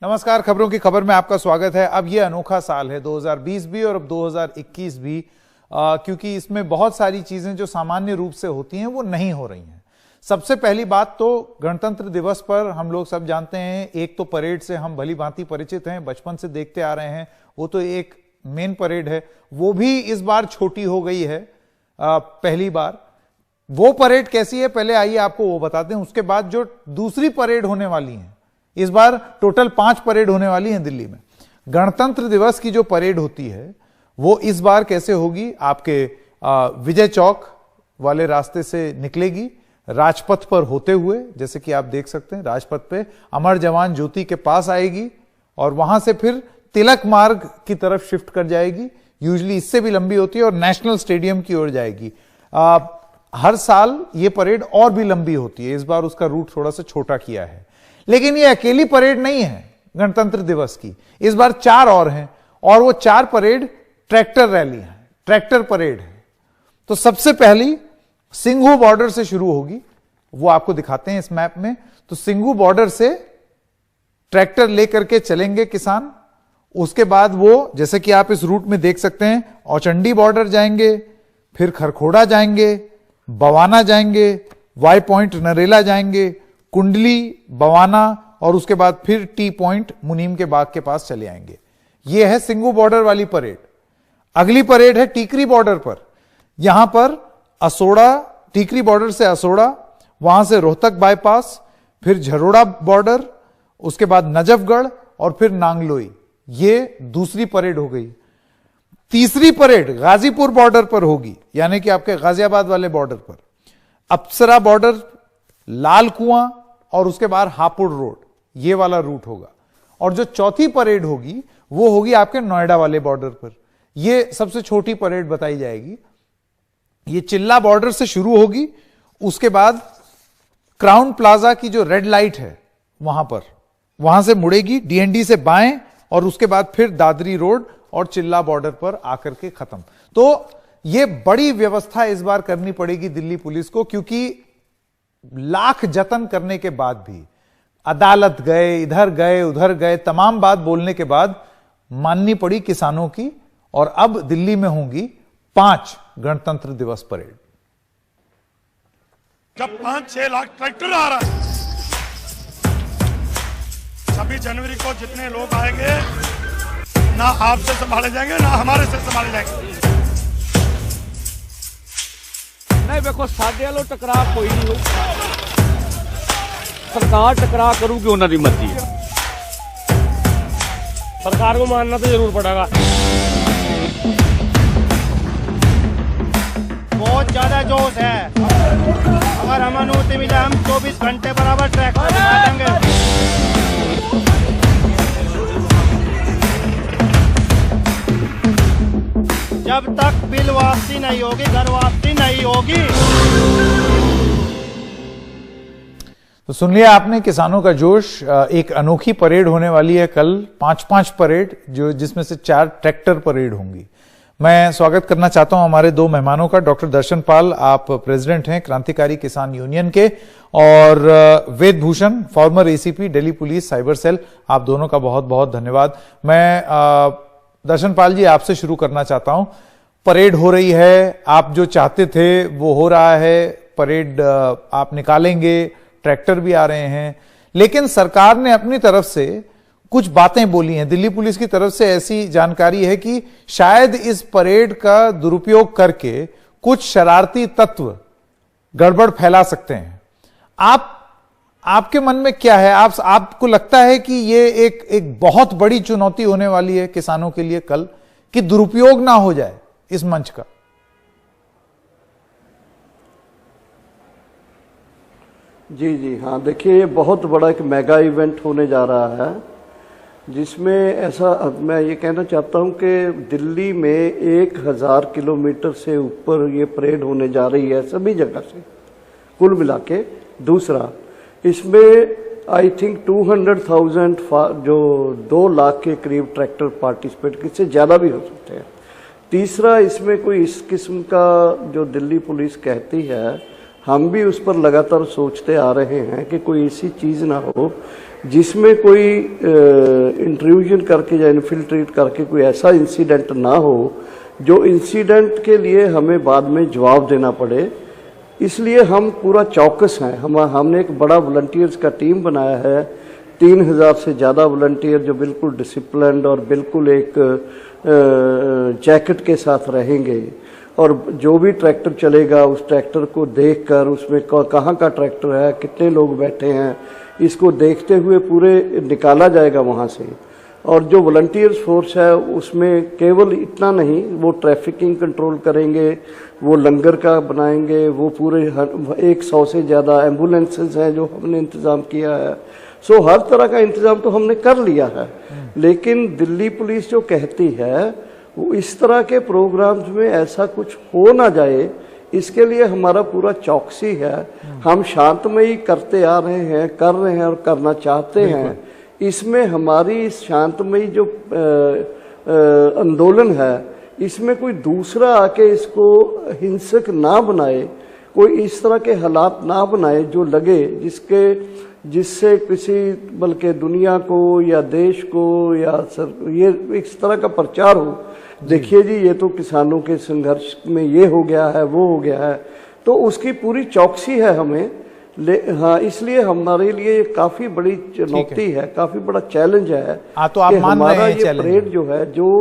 नमस्कार, खबरों की खबर में आपका स्वागत है। अब ये अनोखा साल है 2020 भी और अब 2021 भी, क्योंकि इसमें बहुत सारी चीजें जो सामान्य रूप से होती हैं वो नहीं हो रही हैं। सबसे पहली बात तो गणतंत्र दिवस पर हम लोग सब जानते हैं, एक तो परेड से हम भली भांति परिचित हैं, बचपन से देखते आ रहे हैं, वो तो एक मेन परेड है, वो भी इस बार छोटी हो गई है पहली बार। वो परेड कैसी है पहले आइए आपको वो बताते हैं, उसके बाद जो दूसरी परेड होने वाली है, इस बार टोटल 5 परेड होने वाली हैं दिल्ली में। गणतंत्र दिवस की जो परेड होती है वो इस बार कैसे होगी, आपके विजय चौक वाले रास्ते से निकलेगी, राजपथ पर होते हुए, जैसे कि आप देख सकते हैं राजपथ पे अमर जवान ज्योति के पास आएगी और वहां से फिर तिलक मार्ग की तरफ शिफ्ट कर जाएगी, यूजुअली इससे भी लंबी होती है, और नेशनल स्टेडियम की ओर जाएगी। हर साल ये परेड और भी लंबी होती है, इस बार उसका रूट थोड़ा सा छोटा किया है। लेकिन ये अकेली परेड नहीं है गणतंत्र दिवस की, इस बार 4 और हैं, और वो 4 परेड ट्रैक्टर रैली है, ट्रैक्टर परेड है। तो सबसे पहली सिंघू बॉर्डर से शुरू होगी, वो आपको दिखाते हैं इस मैप में। तो सिंघू बॉर्डर से ट्रैक्टर लेकर के चलेंगे किसान, उसके बाद वो जैसे कि आप इस रूट में देख सकते हैं औचंडी बॉर्डर जाएंगे, फिर खरखोड़ा जाएंगे, बवाना जाएंगे, वाई पॉइंट नरेला जाएंगे, कुंडली बवाना, और उसके बाद फिर टी पॉइंट मुनीम के बाग के पास चले आएंगे। यह है सिंघू बॉर्डर वाली परेड। अगली परेड है टीकरी बॉर्डर पर, यहां पर असोड़ा, टीकरी बॉर्डर से असोड़ा, वहां से रोहतक बाईपास, फिर झरोड़ा बॉर्डर, उसके बाद नजफगढ़ और फिर नांगलोई। ये दूसरी परेड हो गई। तीसरी परेड गाजीपुर बॉर्डर पर होगी, यानी कि आपके गाजियाबाद वाले बॉर्डर पर, अप्सरा बॉर्डर, लाल कुआं और उसके बाद हापुड़ रोड, ये वाला रूट होगा। और जो चौथी परेड होगी वो होगी आपके नोएडा वाले बॉर्डर पर, ये सबसे छोटी परेड बताई जाएगी। ये चिल्ला बॉर्डर से शुरू होगी, उसके बाद क्राउन प्लाजा की जो रेड लाइट है वहां पर, वहां से मुड़ेगी डीएनडी से बाएं, और उसके बाद फिर दादरी रोड और चिल्ला बॉर्डर पर आकर के खत्म। तो ये बड़ी व्यवस्था इस बार करनी पड़ेगी दिल्ली पुलिस को, क्योंकि लाख जतन करने के बाद भी, अदालत गए, इधर गए उधर गए, तमाम बात बोलने के बाद माननी पड़ी किसानों की, और अब दिल्ली में होंगी 5 गणतंत्र दिवस परेड। जब 5-6 लाख ट्रैक्टर आ रहा है, 26 जनवरी को जितने लोग आएंगे ना आपसे संभाले जाएंगे ना हमारे से संभाले जाएंगे। नहीं देखो, साडे वालों टकराव कोई नहीं हो, सरकार टकराव करूगी, उन्होंने मर्जी है। सरकार को मानना तो जरूर पड़ेगा। बहुत ज्यादा जोश है, अगर हम अनुमति मिले हम 24 घंटे बराबर ट्रैक पर दिखा देंगे। जब तक बिल वापसी नहीं होगी, घर वापसी नहीं होगी। तो सुन लिया आपने किसानों का जोश। एक अनोखी परेड होने वाली है कल, 5-5 परेड, जो जिसमें से 4 ट्रैक्टर परेड होंगी। मैं स्वागत करना चाहता हूं हमारे 2 मेहमानों का। डॉक्टर दर्शन पाल, आप प्रेसिडेंट हैं क्रांतिकारी किसान यूनियन के, और Ved Bhushan, former ACP Delhi police cyber cell, आप दोनों का बहुत बहुत धन्यवाद। मैं दर्शन पाल जी आपसे शुरू करना चाहता हूं। परेड हो रही है, आप जो चाहते थे वो हो रहा है, परेड आप निकालेंगे, ट्रैक्टर भी आ रहे हैं, लेकिन सरकार ने अपनी तरफ से कुछ बातें बोली हैं। दिल्ली पुलिस की तरफ से ऐसी जानकारी है कि शायद इस परेड का दुरुपयोग करके कुछ शरारती तत्व गड़बड़ फैला सकते हैं। आपके मन में क्या है? आपको लगता है कि ये एक बहुत बड़ी चुनौती होने वाली है किसानों के लिए कल, कि दुरुपयोग ना हो जाए इस मंच का? जी हाँ, देखिए ये बहुत बड़ा एक मेगा इवेंट होने जा रहा है, जिसमें ऐसा मैं ये कहना चाहता हूँ कि दिल्ली में 1000 किलोमीटर से ऊपर ये परेड होने जा रही है सभी जगह से कुल मिला के। दूसरा, इसमें आई थिंक 200,000 जो 2 लाख के करीब ट्रैक्टर पार्टिसिपेट, इससे ज़्यादा भी हो सकते हैं। तीसरा, इसमें कोई इस किस्म का जो दिल्ली पुलिस कहती है हम भी उस पर लगातार सोचते आ रहे हैं कि कोई ऐसी चीज़ ना हो जिसमें कोई इंट्रूजन करके या इन्फिल्ट्रेट करके कोई ऐसा इंसिडेंट ना हो जो इंसिडेंट के लिए हमें बाद में जवाब देना पड़े। इसलिए हम पूरा चौकस हैं। हमने एक बड़ा वॉलंटियर्स का टीम बनाया है, 3000 से ज़्यादा वॉलंटियर जो बिल्कुल डिसिप्लिन्ड और बिल्कुल एक जैकेट के साथ रहेंगे, और जो भी ट्रैक्टर चलेगा उस ट्रैक्टर को देखकर उसमें कहाँ का ट्रैक्टर है, कितने लोग बैठे हैं, इसको देखते हुए पूरे निकाला जाएगा वहाँ से। और जो वॉलंटियर्स फोर्स है उसमें केवल इतना नहीं, वो ट्रैफिकिंग कंट्रोल करेंगे, वो लंगर का बनाएंगे, वो पूरे 100 से ज़्यादा एम्बुलेंसेस हैं जो हमने इंतज़ाम किया है। सो हर तरह का इंतज़ाम तो हमने कर लिया है। लेकिन दिल्ली पुलिस जो कहती है वो इस तरह के प्रोग्राम्स में ऐसा कुछ हो ना जाए, इसके लिए हमारा पूरा चौकसी है। हम शांतमयी करते आ रहे हैं, कर रहे हैं और करना चाहते हैं। इसमें हमारी इस शांतमयी जो आंदोलन है, इसमें कोई दूसरा आके इसको हिंसक ना बनाए, कोई इस तरह के हालात ना बनाए जो लगे जिससे किसी बल्कि दुनिया को या देश को या ये इस तरह का प्रचार हो। देखिए जी, ये तो किसानों के संघर्ष में ये हो गया है, वो हो गया है, तो उसकी पूरी चौकसी है हमें। हाँ, इसलिए हमारे लिए काफी बड़ी चुनौती है, काफी बड़ा चैलेंज है। तो आप मान रहे हैं ये परेड जो है जो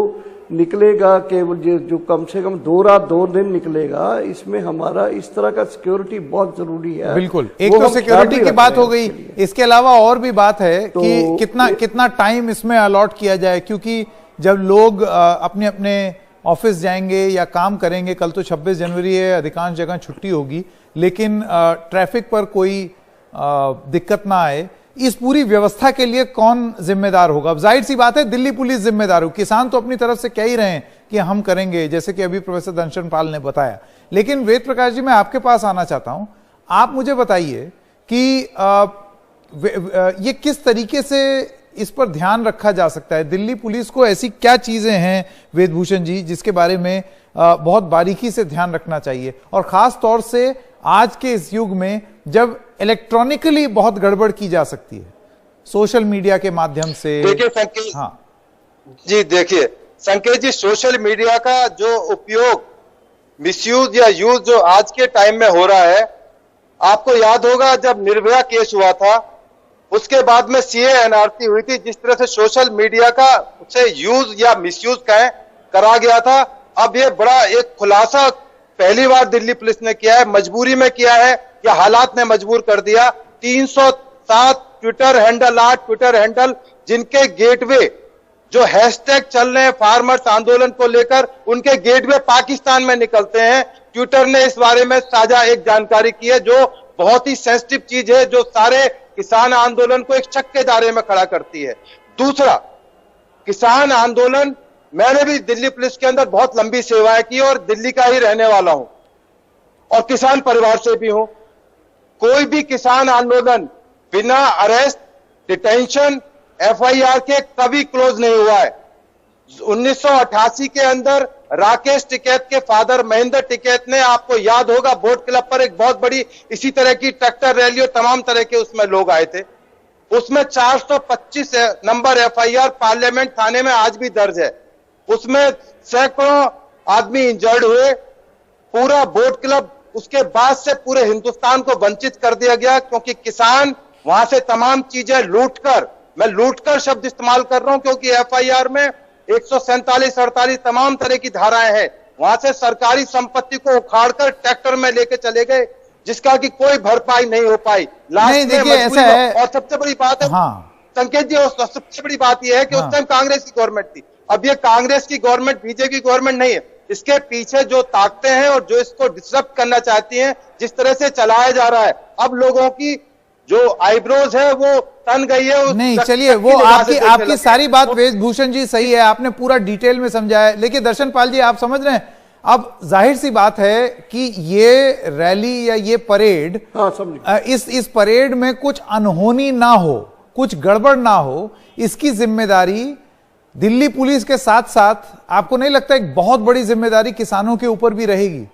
निकलेगा, केवल जो कम से कम 2 रात 2 दिन निकलेगा, इसमें हमारा इस तरह का सिक्योरिटी बहुत जरूरी है। बिल्कुल, एक तो सिक्योरिटी की बात हो गई, इसके अलावा और भी बात है कि कितना टाइम इसमें अलॉट किया जाए, क्योंकि जब लोग अपने अपने ऑफिस जाएंगे या काम करेंगे, कल तो 26 जनवरी है, अधिकांश जगह छुट्टी होगी, लेकिन ट्रैफिक पर कोई दिक्कत ना आए, इस पूरी व्यवस्था के लिए कौन जिम्मेदार होगा? अब जाहिर सी बात है दिल्ली पुलिस जिम्मेदार हो, किसान तो अपनी तरफ से कह ही रहे हैं कि हम करेंगे, जैसे कि अभी प्रोफेसर दर्शन पाल ने बताया। लेकिन वेद प्रकाश जी, मैं आपके पास आना चाहता हूं, आप मुझे बताइए कि ये किस तरीके से इस पर ध्यान रखा जा सकता है? दिल्ली पुलिस को ऐसी क्या चीजें हैं वेदभूषण जी जिसके बारे में बहुत बारीकी से ध्यान रखना चाहिए, और खास तौर से आज के इस युग में जब इलेक्ट्रॉनिकली बहुत गड़बड़ की जा सकती है सोशल मीडिया के माध्यम से? देखिए संकेत, हाँ जी देखिए संकेत जी, सोशल मीडिया का जो उपयोग, मिसयूज या यूज जो आज के टाइम में हो रहा है, आपको याद होगा जब निर्भया केस हुआ था, उसके बाद में सीए एनआरसी हुई थी, जिस तरह से सोशल मीडिया का उसे यूज या मिसयूज करा गया था। अब ये बड़ा एक खुलासा पहली बार दिल्ली पुलिस ने किया है, मजबूरी में किया है या हालात ने मजबूर कर दिया। 307 ट्विटर हैंडल जिनके गेटवे जो हैशटैग चल रहे हैं फार्मर्स आंदोलन को लेकर, उनके गेटवे पाकिस्तान में निकलते हैं। ट्विटर ने इस बारे में साझा एक जानकारी की है जो बहुत ही सेंसिटिव चीज है, जो सारे किसान आंदोलन को एक शक के दायरे में खड़ा करती है। दूसरा, किसान आंदोलन, मैंने भी दिल्ली पुलिस के अंदर बहुत लंबी सेवाएं की और दिल्ली का ही रहने वाला हूं और किसान परिवार से भी हूं। कोई भी किसान आंदोलन बिना अरेस्ट, डिटेंशन, एफआईआर के कभी क्लोज नहीं हुआ है। 1988 के अंदर राकेश टिकैत के फादर महेंद्र टिकैत ने, आपको याद होगा, बोट क्लब पर एक बहुत बड़ी इसी तरह की ट्रैक्टर रैली और तमाम तरह के उसमें लोग आए थे। उसमें 425 नंबर एफआईआर पार्लियामेंट थाने में आज भी दर्ज है। उसमें सैकड़ों आदमी इंजर्ड हुए। पूरा बोट क्लब उसके बाद से पूरे हिंदुस्तान को वंचित कर दिया गया, क्योंकि किसान वहां से तमाम चीजें लूटकर, मैं लूटकर शब्द इस्तेमाल कर रहा हूं क्योंकि एफआईआर में 147, 48 तमाम तरह की धाराएं हैं, वहां से सरकारी संपत्ति को उखाड़कर ट्रैक्टर में लेके चले गए, जिसका कि कोई भरपाई नहीं हो पाई। नहीं, देखिए ऐसा है। और सबसे बड़ी बात है, हाँ संकेत जी, सबसे बड़ी बात यह है कि उस टाइम कांग्रेस की गवर्नमेंट थी। अब ये कांग्रेस की गवर्नमेंट बीजेपी की गवर्नमेंट नहीं है। इसके पीछे जो ताकतें हैं और जो इसको डिस्टर्ब करना चाहती हैं, जिस तरह से चलाया जा रहा है, अब लोगों की जो आईब्रोज है वो तन गई है। नहीं, चलिए, वो आपकी सारी बात वेदभूषण जी सही है, आपने पूरा डिटेल में समझाया। लेकिन दर्शन पाल जी, आप समझ रहे हैं, अब जाहिर सी बात है कि ये रैली या ये परेड, इस परेड में कुछ अनहोनी ना हो, कुछ गड़बड़ ना हो, इसकी जिम्मेदारी दिल्ली पुलिस के साथ साथ आपको नहीं लगता एक बहुत बड़ी जिम्मेदारी किसानों के ऊपर भी रहेगी?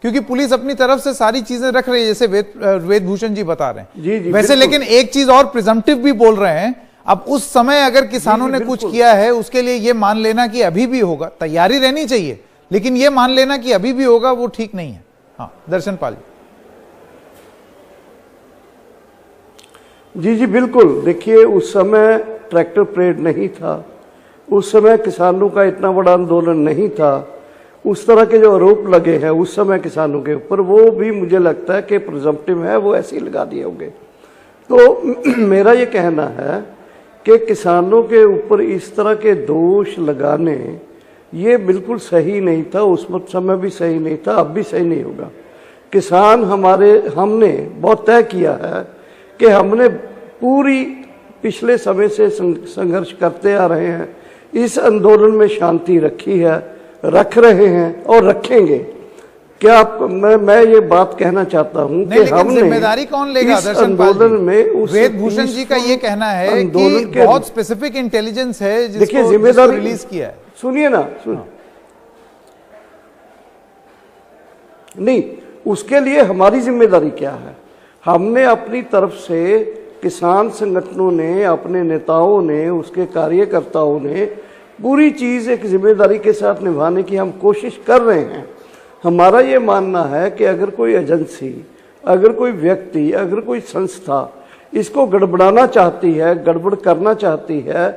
क्योंकि पुलिस अपनी तरफ से सारी चीजें रख रही है, जैसे वेदभूषण जी बता रहे हैं। जी, वैसे बिल्कुल। लेकिन एक चीज और प्रिजम्पटिव भी बोल रहे हैं, अब उस समय अगर किसानों ने कुछ किया है उसके लिए ये मान लेना कि अभी भी होगा, तैयारी रहनी चाहिए, लेकिन ये मान लेना कि अभी भी होगा वो ठीक नहीं है। हाँ, दर्शन पाल जी। जी बिल्कुल। देखिए, उस समय ट्रैक्टर परेड नहीं था, उस समय किसानों का इतना बड़ा आंदोलन नहीं था, उस तरह के जो आरोप लगे हैं उस समय किसानों के ऊपर, वो भी मुझे लगता है कि प्रिजम्पटिव है, वो ऐसे ही लगा दिए होंगे। तो मेरा ये कहना है कि किसानों के ऊपर इस तरह के दोष लगाने ये बिल्कुल सही नहीं था, उस समय भी सही नहीं था, अब भी सही नहीं होगा। किसान हमने बहुत तय किया है कि हमने पूरी पिछले समय से संघर्ष करते आ रहे हैं, इस आंदोलन में शांति रखी है, रख रहे हैं और रखेंगे। क्या मैं ये बात कहना चाहता हूं कि हमने जिम्मेदारी कौन लेगा इस आंदोलन में वेदभूषण जी का ये कहना है कि बहुत स्पेसिफिक इंटेलिजेंस है जिसको जिम्मेदारी रिलीज किया है। सुनिए ना, नहीं, उसके लिए हमारी जिम्मेदारी क्या है? हमने अपनी तरफ से, किसान संगठनों ने, अपने नेताओं ने, उसके कार्यकर्ताओं ने पूरी चीज एक जिम्मेदारी के साथ निभाने की हम कोशिश कर रहे हैं। हमारा ये मानना है कि अगर कोई एजेंसी, अगर कोई व्यक्ति, अगर कोई संस्था इसको गड़बड़ाना चाहती है, गड़बड़ करना चाहती है,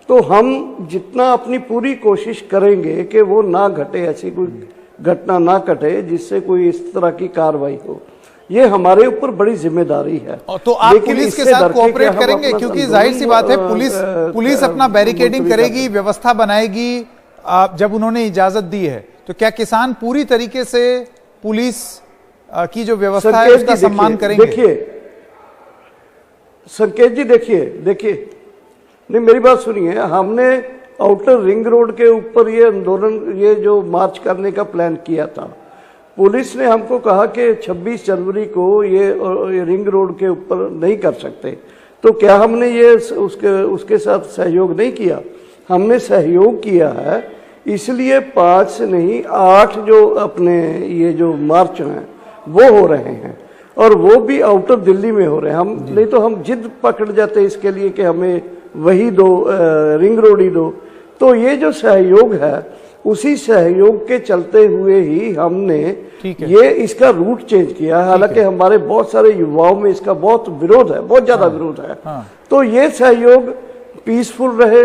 तो हम जितना अपनी पूरी कोशिश करेंगे कि वो ना घटे, ऐसी कोई घटना ना घटे जिससे कोई इस तरह की कार्रवाई हो। ये हमारे ऊपर बड़ी जिम्मेदारी है। तो आप पुलिस के साथ कोऑपरेट करेंगे? क्योंकि जाहिर सी बात है पुलिस अपना बैरिकेडिंग करेगी, व्यवस्था बनाएगी, जब उन्होंने इजाजत दी है, तो क्या किसान पूरी तरीके से पुलिस की जो व्यवस्था है उसका सम्मान करेंगे? देखिए संकेत जी, देखिए नहीं, मेरी बात सुनिए। हमने आउटर रिंग रोड के ऊपर ये आंदोलन, ये जो मार्च करने का प्लान किया था, पुलिस ने हमको कहा कि 26 जनवरी को ये रिंग रोड के ऊपर नहीं कर सकते, तो क्या हमने ये उसके साथ सहयोग नहीं किया? हमने सहयोग किया है, इसलिए 5 से नहीं 8 जो अपने ये जो मार्च हैं वो हो रहे हैं, और वो भी आउटर दिल्ली में हो रहे हैं। हम नहीं तो हम जिद पकड़ जाते इसके लिए कि हमें वही दो, रिंग रोड ही दो। तो ये जो सहयोग है, उसी सहयोग के चलते हुए ही हमने ये इसका रूट चेंज किया है। हालांकि हमारे बहुत सारे युवाओं में इसका बहुत विरोध है, बहुत ज्यादा विरोध है। तो ये सहयोग पीसफुल रहे,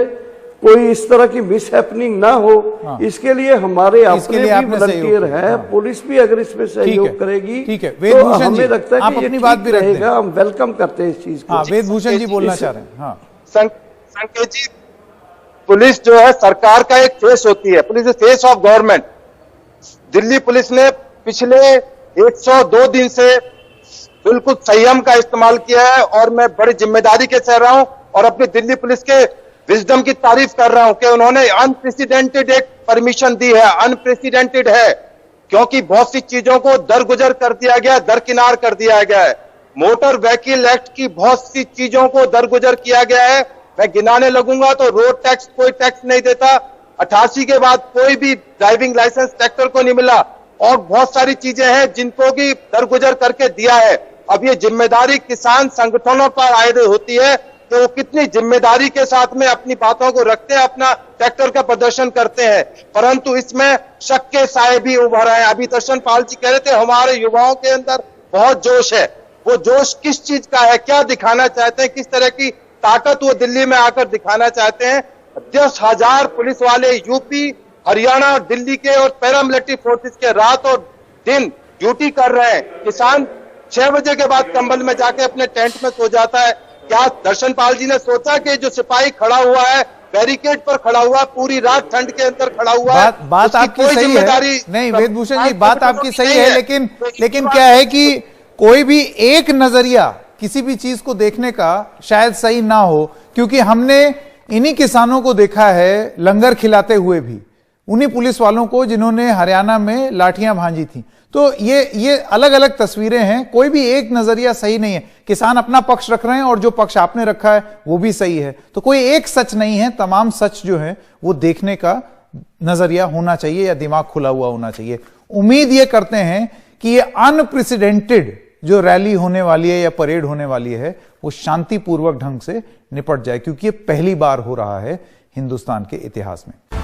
कोई इस तरह की मिस हैपनिंग ना हो, इसके लिए हमारे अपने भी वॉलंटियर है। पुलिस भी अगर इसमें सहयोग करेगी तो हमें लगता है कि ये ठीक रहेगा। हम वेलकम करते हैं इस चीज को। वेदभूषण जी बोलना चाह रहे हैं। संकेत जी, पुलिस जो है सरकार का एक फेस होती है, police face of government. Delhi police ने पिछले 102 दिन से बिल्कुल संयम का इस्तेमाल किया है, और मैं बड़ी जिम्मेदारी के साथ रहा हूं और अपनी दिल्ली पुलिस के विजडम की तारीफ कर रहा हूं कि उन्होंने अनप्रेसिडेंटेड एक परमिशन दी है। अनप्रेसिडेंटेड है क्योंकि बहुत सी चीजों को दरगुजर कर दिया गया, दरकिनार कर दिया गया है। मोटर व्हीकल एक्ट की बहुत सी चीजों को दरगुजर किया गया है। मैं गिनाने लगूंगा तो रोड टैक्स कोई टैक्स नहीं देता, 88 के बाद कोई भी ड्राइविंग लाइसेंस ट्रैक्टर को नहीं मिला, और बहुत सारी चीजें हैं जिनको की दरगुजर करके दिया है। अब ये जिम्मेदारी किसान संगठनों पर आयद होती है कि वो कितनी जिम्मेदारी के साथ में अपनी बातों को रखते हैं, अपना ट्रैक्टर का प्रदर्शन करते हैं। परंतु इसमें शक के साए भी उभर आए। अभी दर्शन पाल जी कह रहे थे हमारे युवाओं के अंदर बहुत जोश है। वो जोश किस चीज का है, क्या दिखाना चाहते हैं, किस तरह की ताकत वो दिल्ली में आकर दिखाना चाहते हैं। 10,000 पुलिस वाले यूपी, हरियाणा और दिल्ली के और पैरामिलिट्री फोर्सेस के रात और दिन ड्यूटी कर रहे हैं। किसान 6 बजे के बाद कंबल में जाके अपने टेंट में सो जाता है। क्या दर्शन पाल जी ने सोचा कि जो सिपाही खड़ा हुआ है, बैरिकेड पर खड़ा हुआ, पूरी रात ठंड के अंदर खड़ा हुआ है, बात आपकी सही है। नहीं वेदभूषण जी, बात आपकी सही है, लेकिन क्या है कि कोई भी एक नजरिया किसी भी चीज को देखने का शायद सही ना हो, क्योंकि हमने इन्हीं किसानों को देखा है लंगर खिलाते हुए भी, उन्हीं पुलिस वालों को जिन्होंने हरियाणा में लाठियां भांजी थी। तो ये अलग अलग तस्वीरें हैं, कोई भी एक नजरिया सही नहीं है। किसान अपना पक्ष रख रहे हैं और जो पक्ष आपने रखा है वो भी सही है। तो कोई एक सच नहीं है, तमाम सच जो है वो देखने का नजरिया होना चाहिए या दिमाग खुला हुआ होना चाहिए। उम्मीद ये करते हैं कि ये अनप्रेसिडेंटेड जो रैली होने वाली है या परेड होने वाली है वो शांतिपूर्वक ढंग से निपट जाए, क्योंकि ये पहली बार हो रहा है हिंदुस्तान के इतिहास में।